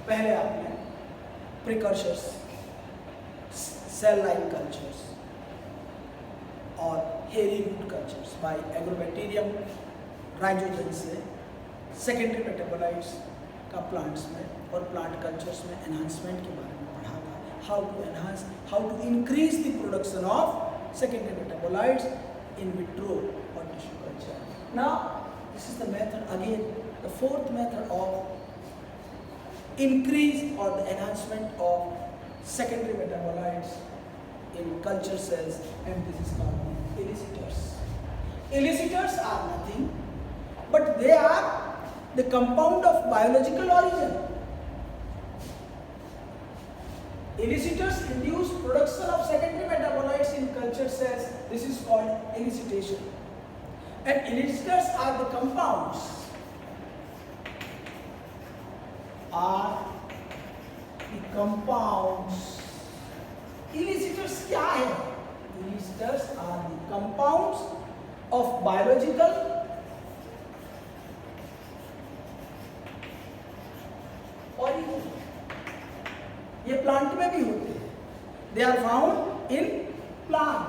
पहले आपने precursors, cell line cultures और हेरी रूट कल्चर्स बाय एग्रोबैक्टीरियम राइजोजन से सेकेंडरी मेटाबोलाइट्स का प्लांट्स में और प्लांट कल्चर्स में एनहांसमेंट के बारे में पढ़ा था। How to enhance, how to increase the production of secondary metabolites in vitro और tissue culture. Now this is the method again, the fourth method of increase or the enhancement of secondary metabolites in culture cells, and this is called elicitors. Elicitors are nothing but they are the compound of biological origin. Elicitors induce production of secondary metabolites in culture cells. This is called elicitation. And elicitors are the compounds elicitors क्या है? Elicitors are the compounds of biological origin. ये plant में भी होते हैं. They are found in plant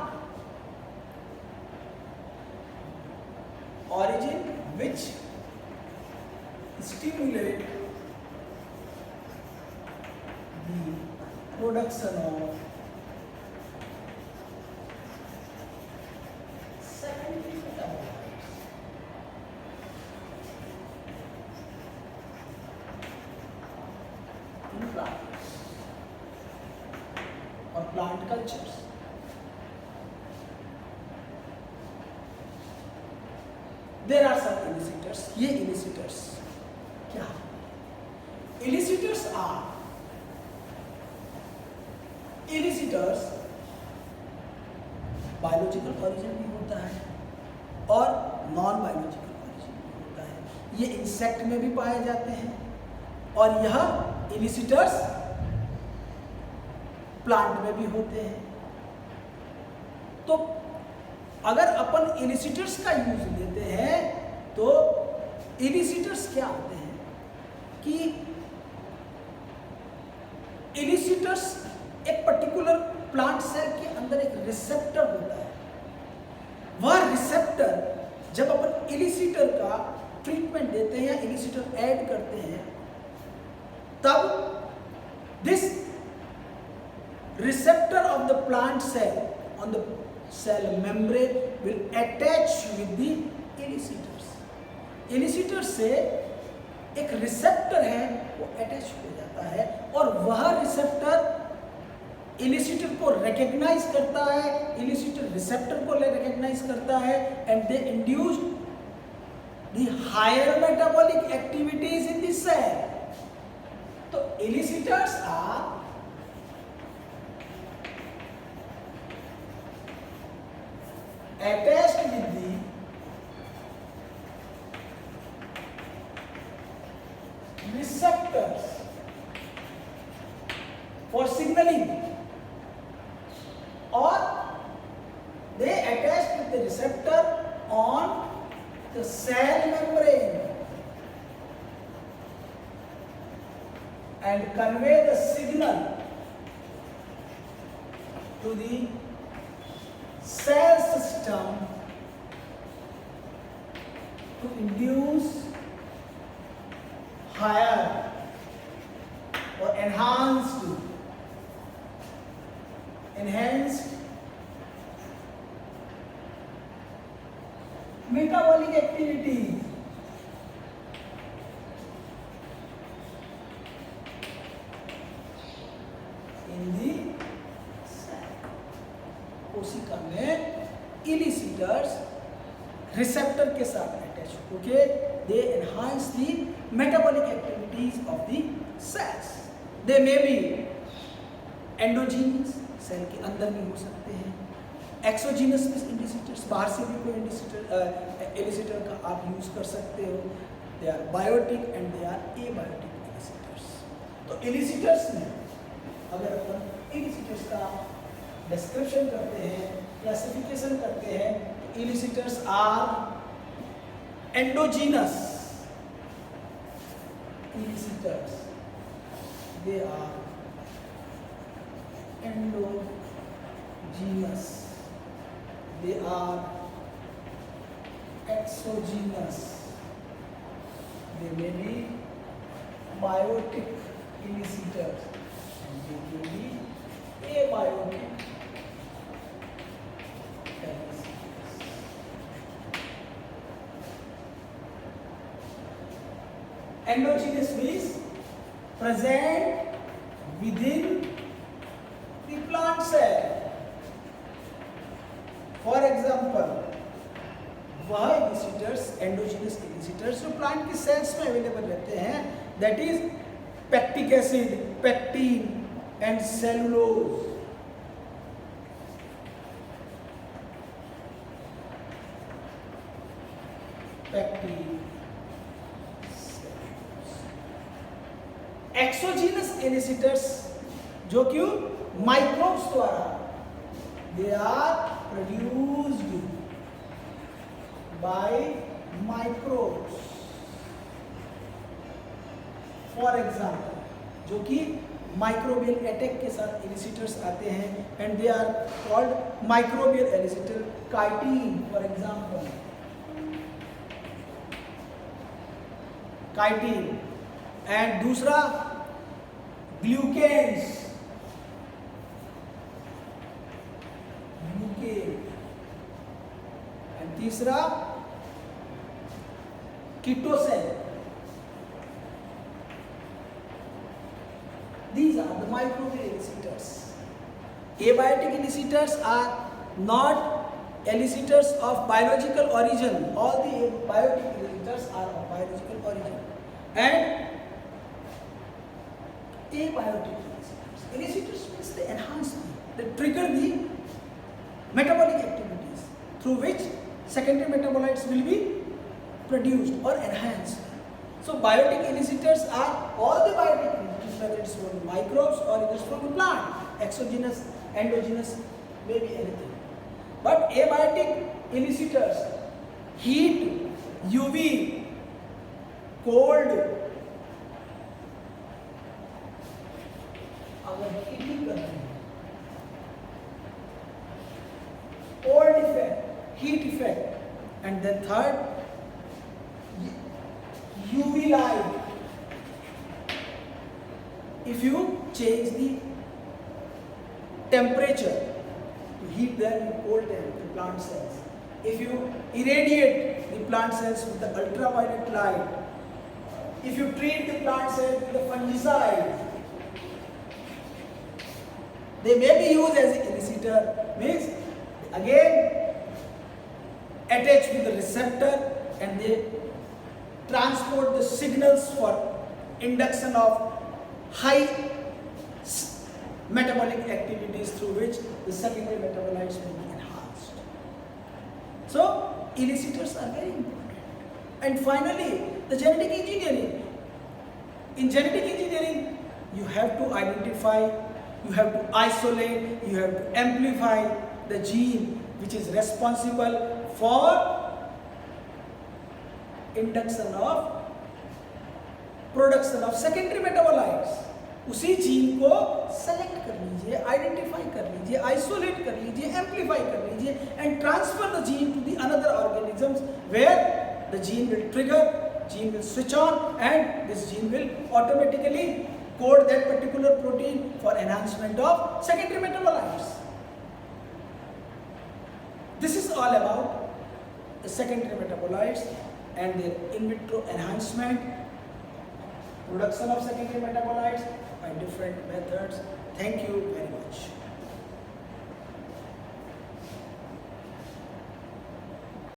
origin which stimulate the production of secondary metabolites. In plants or plant cultures. There are some elicitors. ये elicitors क्या? Elicitors are elicitors biological origin भी होता है और नॉन बायोलॉजिकल ओरिजिन भी होता है। ये इंसेक्ट में भी पाए जाते हैं और यह elicitors प्लांट में भी होते हैं। तो अगर अपन elicitors का यूज लेते हैं तो elicitors क्या होते हैं कि elicitors एक पर्टिकुलर प्लांट सेल के अंदर एक रिसेप्टर होता है। वह रिसेप्टर जब अपन इलिसिटर का ट्रीटमेंट देते हैं या इलिसिटर ऐड करते हैं तब this receptor of the plant cell on the cell membrane will attach with the elicitors. Elicitor से एक रिसेप्टर है वो अटैच हो जाता है और वह रिसेप्टर इलिसिटर को रिकॉग्नाइज करता है, इलिसिटर रिसेप्टर को रिकॉग्नाइज करता है and they induce the higher metabolic activities in the cell. तो elicitors are attached with the receptors for signaling, or they attach with the receptor on the cell membrane and convey the signal to the cell system to induce higher or enhanced metabolic activity in the cell. कोशिका में इलिसिटर्स receptor के साथ attach होके they enhance the metabolic activities of the cells. They may be endogenous, cell के अंदर भी हो सकते हैं, एक्सोजीनस इलिसिटर्स, बाहर से भी कोई इलिसिटर का आप यूज कर सकते हो। They are biotic and they are abiotic elicitors. तो इलिसिटर्स में अगर अपन इलिसिटर्स का डिस्क्रिप्शन करते हैं, क्लासिफिकेशन करते हैं, तो elicitors are endogenous elicitors they are endogenous, they are exogenous, they may be biotic inhibitors, and they may be abiotic inhibitors. Endogenous means present within the plant cell. For example, वह initiators, endogenous initiators जो plant की cells में available रहते हैं, that is pectic acid, pectin and cellulose. Pectin, exogenous initiators जो कि microbes द्वारा they are produced by microbes. For example, जो कि माइक्रोबियल अटैक के साथ इनिशिएटर्स आते हैं and they are called microbial initiator. Chitin for example, chitin. And दूसरा ग्लूकेन्स, ग्लूकेन. एंड तीसरा chitosan. These are the microbial inhibitors. Abiotic inhibitors are not inhibitors of biological origin. All the abiotic inhibitors are of biological origin. And abiotic inhibitors means they enhance, they trigger the metabolic activities through which secondary metabolites will be produced or enhanced. So biotic inhibitors are all the biotic inhibitors, whether it's from microbes or it is from the plant. Exogenous, endogenous, maybe anything. But abiotic inhibitors, heat, UV, cold, अगर heating करते हैं, cold effect, heat effect, and then third UV light. If you change the temperature to heat them in cold them, the plant cells, if you irradiate the plant cells with the ultraviolet light, if you treat the plant cells with the fungicide, they may be used as an inhibitor. Means again attached with the receptor and they transport the signals for induction of high metabolic activities through which the secondary metabolites will be enhanced. So inhibitors are very important. And finally, the genetic engineering. In genetic engineering, you have to identify, you have to isolate, you have to amplify the gene which is responsible for induction of production of secondary metabolites. उसी gene को select कर लीजिए, identify कर लीजिए, isolate कर लीजिए, amplify कर लीजिए and transfer the gene to the another organisms where the gene will trigger, gene will switch on and this gene will automatically code that particular protein for enhancement of secondary metabolites. This is all about the secondary metabolites and their in vitro enhancement, production of secondary metabolites by different methods. Thank you very much.